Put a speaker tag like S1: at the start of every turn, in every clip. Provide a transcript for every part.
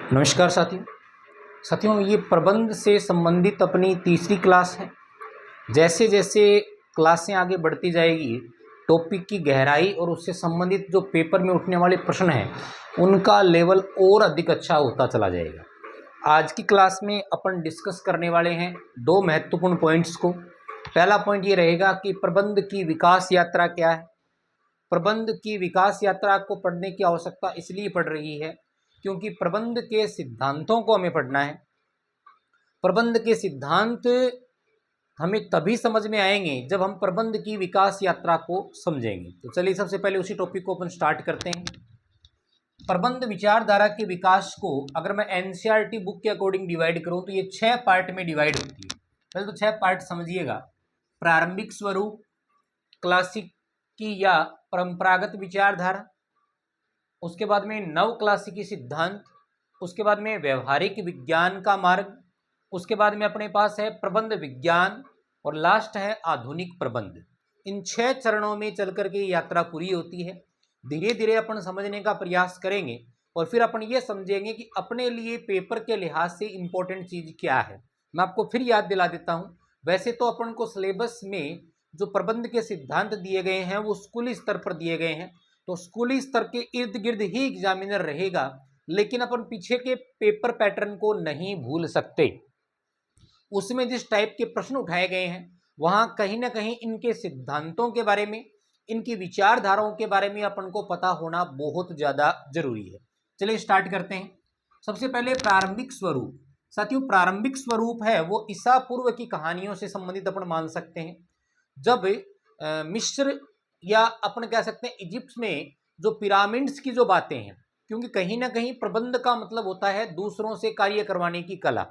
S1: नमस्कार साथियों ये प्रबंध से संबंधित अपनी तीसरी क्लास है। जैसे जैसे क्लासें आगे बढ़ती जाएगी, टॉपिक की गहराई और उससे संबंधित जो पेपर में उठने वाले प्रश्न हैं उनका लेवल और अधिक अच्छा होता चला जाएगा। आज की क्लास में अपन डिस्कस करने वाले हैं दो महत्वपूर्ण पॉइंट्स को। पहला पॉइंट ये रहेगा कि प्रबंध की विकास यात्रा क्या है। प्रबंध की विकास यात्रा को पढ़ने की आवश्यकता इसलिए पड़ रही है क्योंकि प्रबंध के सिद्धांतों को हमें पढ़ना है। प्रबंध के सिद्धांत हमें तभी समझ में आएंगे जब हम प्रबंध की विकास यात्रा को समझेंगे। तो चलिए सबसे पहले उसी टॉपिक को अपन स्टार्ट करते हैं। प्रबंध विचारधारा के विकास को अगर मैं एनसीईआरटी बुक के अकॉर्डिंग डिवाइड करूं तो ये 6 पार्ट में डिवाइड होती है। पहले तो 6 पार्ट समझिएगा। प्रारंभिक स्वरूप, क्लासिकी या परंपरागत विचारधारा, उसके बाद में नव क्लासिकी सिद्धांत, उसके बाद में व्यवहारिक विज्ञान का मार्ग, उसके बाद में अपने पास है प्रबंध विज्ञान और लास्ट है आधुनिक प्रबंध। इन 6 चरणों में चल करके यात्रा पूरी होती है। धीरे धीरे अपन समझने का प्रयास करेंगे और फिर अपन ये समझेंगे कि अपने लिए पेपर के लिहाज से इम्पोर्टेंट चीज़ क्या है। मैं आपको फिर याद दिला देता हूँ। वैसे तो अपन को सिलेबस में जो प्रबंध के सिद्धांत दिए गए हैं वो स्कूली स्तर पर दिए गए हैं, तो स्कूली स्तर के इर्द गिर्द ही एग्जामिनर रहेगा, लेकिन अपन पीछे के पेपर पैटर्न को नहीं भूल सकते। उसमें जिस टाइप के प्रश्न उठाए गए हैं वहां कहीं ना कहीं इनके सिद्धांतों के बारे में, इनकी विचारधाराओं के बारे में अपन को पता होना बहुत ज़्यादा जरूरी है। चलिए स्टार्ट करते हैं। सबसे पहले प्रारंभिक स्वरूप। साथियों प्रारंभिक स्वरूप है वो ईसा पूर्व की कहानियों से संबंधित अपन मान सकते हैं। जब मिस्र या अपन कह सकते हैं इजिप्ट में जो पिरामिड्स की जो बातें हैं, क्योंकि कहीं ना कहीं प्रबंध का मतलब होता है दूसरों से कार्य करवाने की कला।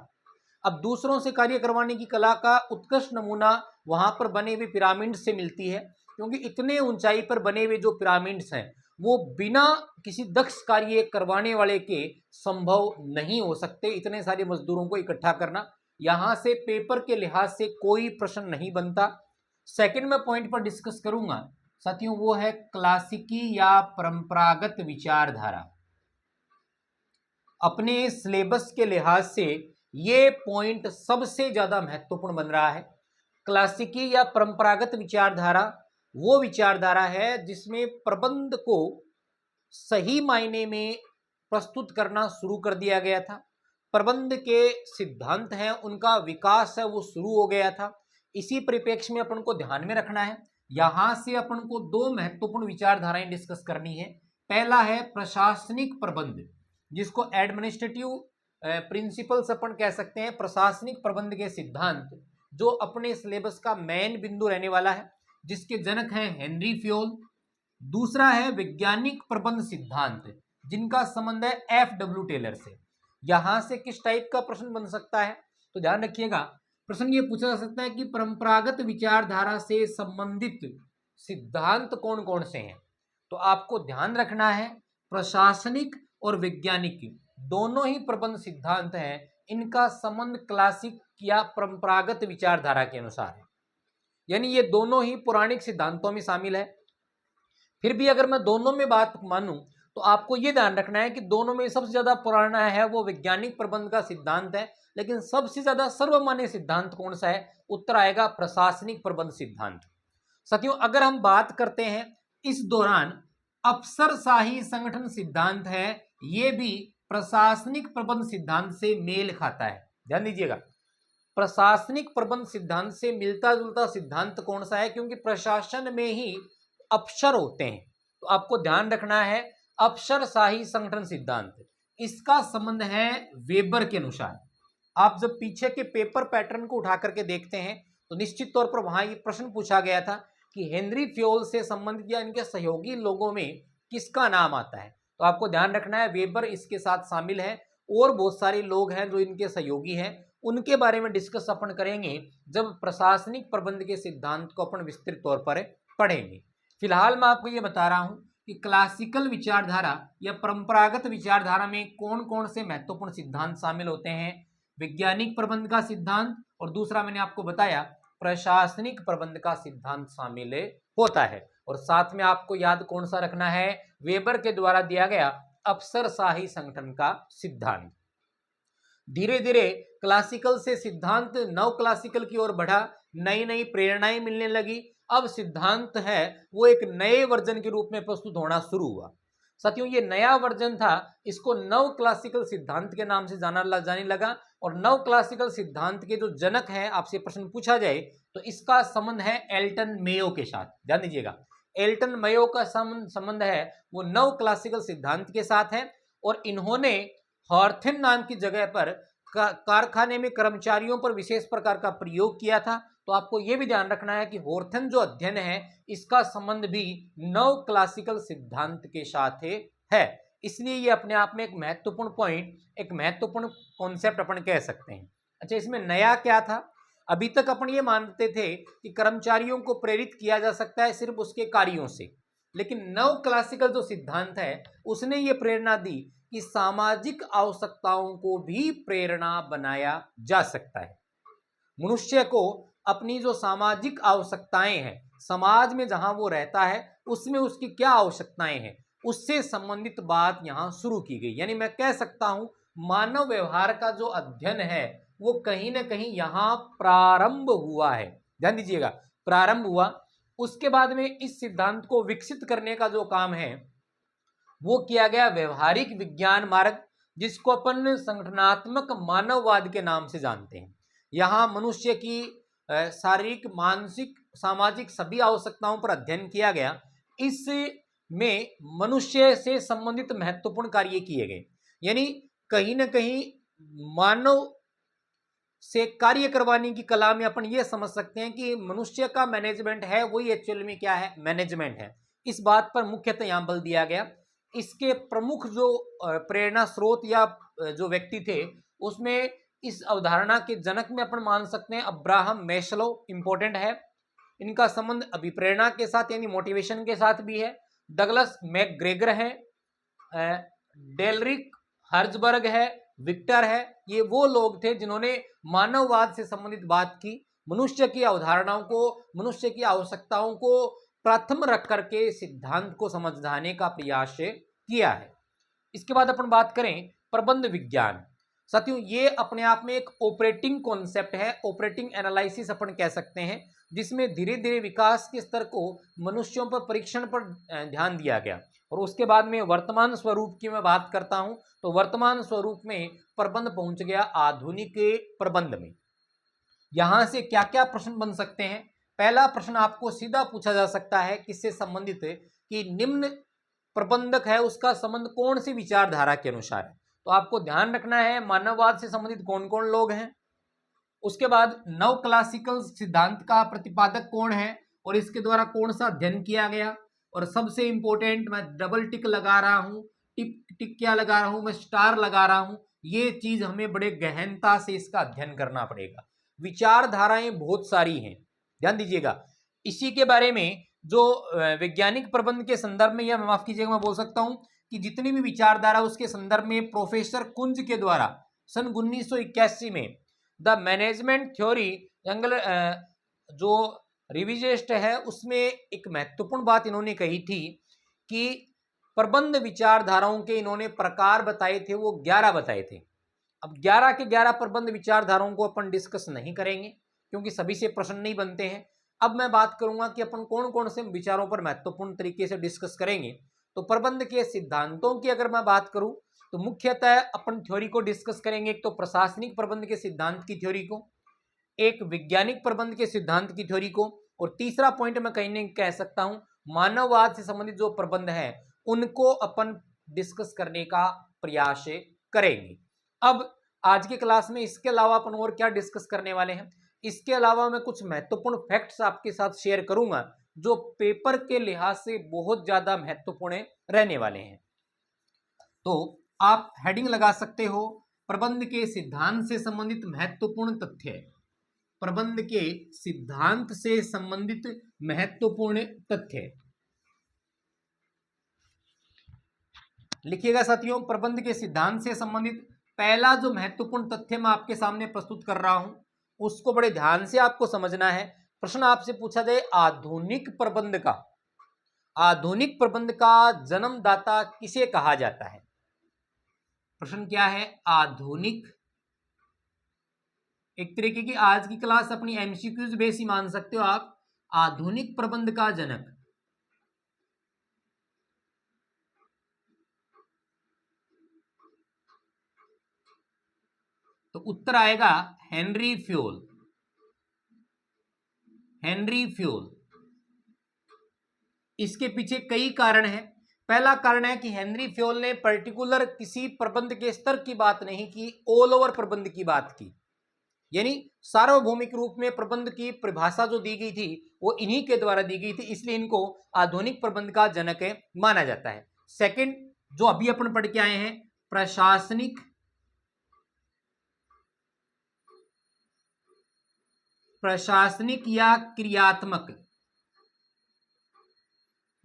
S1: अब दूसरों से कार्य करवाने की कला का उत्कृष्ट नमूना वहां पर बने हुए पिरामिड से मिलती है, क्योंकि इतने ऊंचाई पर बने हुए जो पिरामिड्स हैं वो बिना किसी दक्ष कार्य करवाने वाले के संभव नहीं हो सकते। इतने सारे मजदूरों को इकट्ठा करना, यहां से पेपर के लिहाज से कोई प्रश्न नहीं बनता। सेकंड में पॉइंट पर डिस्कस करूंगा साथियों, वो है क्लासिकी या परंपरागत विचारधारा। अपने सिलेबस के लिहाज से ये पॉइंट सबसे ज्यादा महत्वपूर्ण बन रहा है। क्लासिकी या परंपरागत विचारधारा वो विचारधारा है जिसमें प्रबंध को सही मायने में प्रस्तुत करना शुरू कर दिया गया था। प्रबंध के सिद्धांत हैं उनका विकास है वो शुरू हो गया था। इसी परिप्रेक्ष्य में अपन को ध्यान में रखना है। यहां से अपन को दो महत्वपूर्ण विचारधाराएं डिस्कस करनी है। पहला है प्रशासनिक प्रबंध, जिसको एडमिनिस्ट्रेटिव प्रिंसिपल्स अपन कह सकते हैं। प्रशासनिक प्रबंध के सिद्धांत जो अपने सिलेबस का मेन बिंदु रहने वाला है, जिसके जनक हैं हेनरी फ्योल। दूसरा है वैज्ञानिक प्रबंध सिद्धांत, जिनका संबंध है एफ.डब्ल्यू. टेलर से। यहां से किस टाइप का प्रश्न बन सकता है तो ध्यान रखिएगा। प्रश्न ये पूछा जा सकता है कि परंपरागत विचारधारा से संबंधित सिद्धांत कौन कौन से हैं। तो आपको ध्यान रखना है प्रशासनिक और वैज्ञानिक दोनों ही प्रबंध सिद्धांत हैं, इनका संबंध क्लासिक या परंपरागत विचारधारा के अनुसार है, यानी ये दोनों ही पौराणिक सिद्धांतों में शामिल है। फिर भी अगर मैं दोनों में बात मानूं तो आपको यह ध्यान रखना है कि दोनों में सबसे ज्यादा पुराना है वो वैज्ञानिक प्रबंध का सिद्धांत है, लेकिन सबसे ज्यादा सर्वमान्य सिद्धांत कौन सा है? उत्तर आएगा प्रशासनिक प्रबंध सिद्धांत। साथियों अगर हम बात करते हैं इस दौरान अफसरशाही संगठन सिद्धांत है, ये भी प्रशासनिक प्रबंध सिद्धांत से मेल खाता है। ध्यान दीजिएगा, प्रशासनिक प्रबंध सिद्धांत से मिलता जुलता सिद्धांत कौन सा है? क्योंकि प्रशासन में ही अफसर होते हैं, तो आपको ध्यान रखना है अफसरशाही संगठन सिद्धांत। इसका संबंध है वेबर के अनुसार। आप जब पीछे के पेपर पैटर्न को उठा करके देखते हैं तो निश्चित तौर पर वहां ये प्रश्न पूछा गया था कि हेनरी फ्योल से संबंधित या इनके सहयोगी लोगों में किसका नाम आता है। तो आपको ध्यान रखना है वेबर इसके साथ शामिल है, और बहुत सारे लोग हैं जो इनके सहयोगी हैं। उनके बारे में डिस्कस अपन करेंगे जब प्रशासनिक प्रबंध के सिद्धांत को अपन विस्तृत तौर पर पढ़ेंगे। फिलहाल मैं आपको ये बता रहा हूं कि क्लासिकल विचारधारा या परंपरागत विचारधारा में कौन कौन से महत्वपूर्ण सिद्धांत शामिल होते हैं। वैज्ञानिक प्रबंध का सिद्धांत और दूसरा मैंने आपको बताया प्रशासनिक प्रबंध का सिद्धांत शामिल होता है। और साथ में आपको याद कौन सा रखना है? वेबर के द्वारा दिया गया अफसरशाही संगठन का सिद्धांत। धीरे धीरे क्लासिकल से सिद्धांत नव क्लासिकल की ओर बढ़ा, नई नई प्रेरणाएं मिलने लगी। अब सिद्धांत है वो एक नए वर्जन के रूप में प्रस्तुत होना शुरू हुआ। साथियों, ये नया वर्जन था, इसको नव क्लासिकल सिद्धांत के नाम से जाने लगा। और नव क्लासिकल सिद्धांत के जो जनक हैं, आपसे प्रश्न पूछा जाए तो इसका संबंध है एल्टन मेयो के साथ। ध्यान दीजिएगा, एल्टन मेयो का संबंध है वो नव क्लासिकल सिद्धांत के साथ है। और इन्होंने हॉर्थन नाम की जगह पर कारखाने में कर्मचारियों पर विशेष प्रकार का प्रयोग किया था। तो आपको यह भी ध्यान रखना है कि हॉर्थन जो अध्ययन है इसका संबंध भी नव क्लासिकल सिद्धांत के साथ है। इसलिए ये अपने आप में एक महत्वपूर्ण पॉइंट, एक महत्वपूर्ण कॉन्सेप्ट अपन कह सकते हैं। अच्छा, इसमें नया क्या था? अभी तक अपन ये मानते थे कि कर्मचारियों को प्रेरित किया जा सकता है सिर्फ उसके कार्यों से, लेकिन नव क्लासिकल जो सिद्धांत है उसने ये प्रेरणा दी कि सामाजिक आवश्यकताओं को भी प्रेरणा बनाया जा सकता है। मनुष्य को अपनी जो सामाजिक आवश्यकताएं हैं, समाज में जहां वो रहता है उसमें उसकी क्या आवश्यकताएं हैं, उससे संबंधित बात यहां शुरू की गई। यानी मैं कह सकता हूं मानव व्यवहार का जो अध्ययन है वो कहीं ना कहीं यहां प्रारंभ हुआ है। ध्यान दीजिएगा, प्रारंभ हुआ। उसके बाद में इस सिद्धांत को विकसित करने का जो काम है वो किया गया व्यवहारिक विज्ञान मार्ग, जिसको अपन संगठनात्मक मानववाद के नाम से जानते हैं। यहाँ मनुष्य की शारीरिक, मानसिक, सामाजिक सभी आवश्यकताओं पर अध्ययन किया गया। इसमें मनुष्य से संबंधित महत्वपूर्ण कार्य किए गए। यानी कहीं ना कहीं मानव से कार्य करवाने की कला में अपन ये समझ सकते हैं कि मनुष्य का मैनेजमेंट है वही एक्चुअल में क्या है, मैनेजमेंट है। इस बात पर मुख्यतः यहाँ बल दिया गया। इसके प्रमुख जो प्रेरणा स्रोत या जो व्यक्ति थे उसमें इस अवधारणा के जनक में अपन मान सकते हैं अब्राहम मैस्लो इंपॉर्टेंट है। इनका संबंध अभिप्रेरणा के साथ यानी मोटिवेशन के साथ भी है। डगलस मैकग्रेगर है, डेलरिक हर्जबर्ग है, विक्टर है। ये वो लोग थे जिन्होंने मानववाद से संबंधित बात की, मनुष्य की अवधारणाओं को, मनुष्य की आवश्यकताओं को प्रथम रख करके सिद्धांत को समझाने का प्रयास किया है। इसके बाद अपन बात करें प्रबंध विज्ञान। साथियों, ये अपने आप में एक ऑपरेटिंग कॉन्सेप्ट है, ऑपरेटिंग एनालिसिस अपन कह सकते हैं, जिसमें धीरे धीरे विकास के स्तर को मनुष्यों पर परीक्षण पर ध्यान दिया गया। और उसके बाद में वर्तमान स्वरूप की मैं बात करता हूं तो वर्तमान स्वरूप में प्रबंध पहुंच गया आधुनिक प्रबंध में। यहां से क्या क्या प्रश्न बन सकते हैं? पहला प्रश्न आपको सीधा पूछा जा सकता है किससे संबंधित है कि निम्न प्रबंधक है उसका संबंध कौन सी विचारधारा के अनुसार है। तो आपको ध्यान रखना है मानववाद से संबंधित कौन कौन लोग हैं। उसके बाद नव क्लासिकल सिद्धांत का प्रतिपादक कौन है और इसके द्वारा कौन सा अध्ययन किया गया। और सबसे इंपॉर्टेंट, मैं डबल टिक लगा रहा हूं, टिक टिक क्या लगा रहा हूं, मैं स्टार लगा रहा हूं। ये चीज हमें बड़े गहनता से इसका अध्ययन करना पड़ेगा। विचारधाराएं बहुत सारी हैं, ध्यान दीजिएगा। इसी के बारे में जो वैज्ञानिक प्रबंध के संदर्भ में, या माफ कीजिएगा मैं बोल सकता हूं कि जितनी भी विचारधारा उसके संदर्भ में प्रोफेसर कुंज के द्वारा सन 1981 में द मैनेजमेंट थ्योरी एंगल जो रिविजिस्ट है उसमें एक महत्वपूर्ण बात इन्होंने कही थी कि प्रबंध विचारधाराओं के इन्होंने प्रकार बताए थे, वो 11 बताए थे। अब 11 के 11 प्रबंध विचारधाराओं को अपन डिस्कस नहीं करेंगे क्योंकि सभी से प्रश्न नहीं बनते हैं। अब मैं बात करूंगा कि अपन कौन कौन से विचारों पर महत्वपूर्ण तरीके से डिस्कस करेंगे। तो प्रबंध के सिद्धांतों की अगर मैं बात करूं तो मुख्यतः अपन थ्योरी को डिस्कस करेंगे। एक तो प्रशासनिक प्रबंध के सिद्धांत की थ्योरी को, एक वैज्ञानिक प्रबंध के सिद्धांत की थ्योरी को, और तीसरा पॉइंट मैं कहीं नहीं कह सकता हूं मानववाद से संबंधित जो प्रबंध है उनको अपन डिस्कस करने का प्रयास करेंगे। अब आज के क्लास में इसके अलावा अपन और क्या डिस्कस करने वाले हैं, इसके अलावा मैं कुछ महत्वपूर्ण फैक्ट्स आपके साथ शेयर करूंगा जो पेपर के लिहाज से बहुत ज्यादा महत्वपूर्ण रहने वाले हैं। तो आप हेडिंग लगा सकते हो प्रबंध के सिद्धांत से संबंधित महत्वपूर्ण तथ्य। प्रबंध के सिद्धांत से संबंधित महत्वपूर्ण तथ्य लिखिएगा साथियों। प्रबंध के सिद्धांत से संबंधित पहला जो महत्वपूर्ण तथ्य मैं आपके सामने प्रस्तुत कर रहा हूं उसको बड़े ध्यान से आपको समझना है। प्रश्न आपसे पूछा जाए आधुनिक प्रबंध का जन्मदाता किसे कहा जाता है। प्रश्न क्या है? आधुनिक एक तरीके की आज की क्लास अपनी एमसीक्यूज बेस ही मान सकते हो आप। आधुनिक प्रबंध का जनक, तो उत्तर आएगा हेनरी फ्योल। Henry Fayol. इसके पीछे कई कारण हैं। पहला कारण है कि हेनरी फ्योल ने पर्टिकुलर किसी प्रबंध के स्तर की बात नहीं की, ऑल ओवर प्रबंध की बात की। यानी सार्वभौमिक रूप में प्रबंध की परिभाषा जो दी गई थी वो इन्हीं के द्वारा दी गई थी, इसलिए इनको आधुनिक प्रबंध का जनक माना जाता है। सेकंड, जो अभी अपन पढ़ के आए हैं, प्रशासनिक या क्रियात्मक,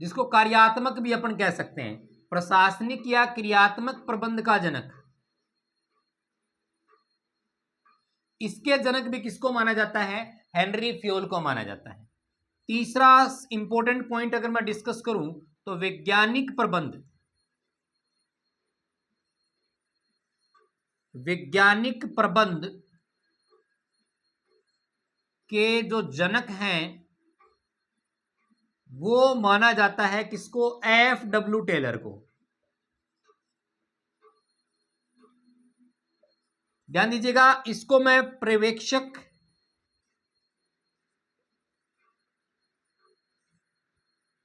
S1: जिसको कार्यात्मक भी अपन कह सकते हैं, प्रशासनिक या क्रियात्मक प्रबंध का जनक, इसके जनक भी किसको माना जाता है? हेनरी फ्योल को माना जाता है। तीसरा इंपॉर्टेंट पॉइंट अगर मैं डिस्कस करूं तो वैज्ञानिक प्रबंध, वैज्ञानिक प्रबंध के जो जनक हैं वो माना जाता है किसको? एफ.डब्ल्यू. टेलर को। ध्यान दीजिएगा, इसको मैं पर्यवेक्षक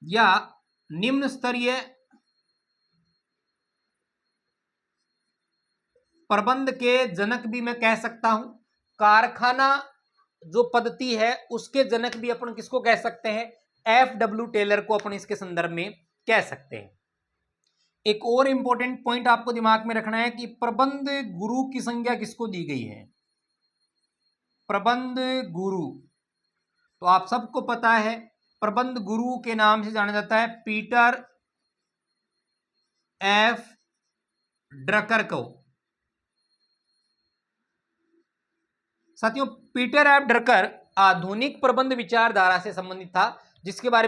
S1: या निम्न स्तरीय प्रबंध के जनक भी मैं कह सकता हूं। कारखाना जो पद्धति है उसके जनक भी अपन किसको कह सकते हैं? एफ.डब्ल्यू. टेलर को अपन इसके संदर्भ में कह सकते हैं। एक और इंपॉर्टेंट पॉइंट आपको दिमाग में रखना है कि प्रबंध गुरु की संज्ञा किसको दी गई है? प्रबंध गुरु, तो आप सबको पता है प्रबंध गुरु के नाम से जाना जाता है पीटर एफ. ड्रकर को। साथियों, पीटर एफ. ड्रकर आधुनिक प्रबंध विचारधारा से संबंधित था, जिसके बारे में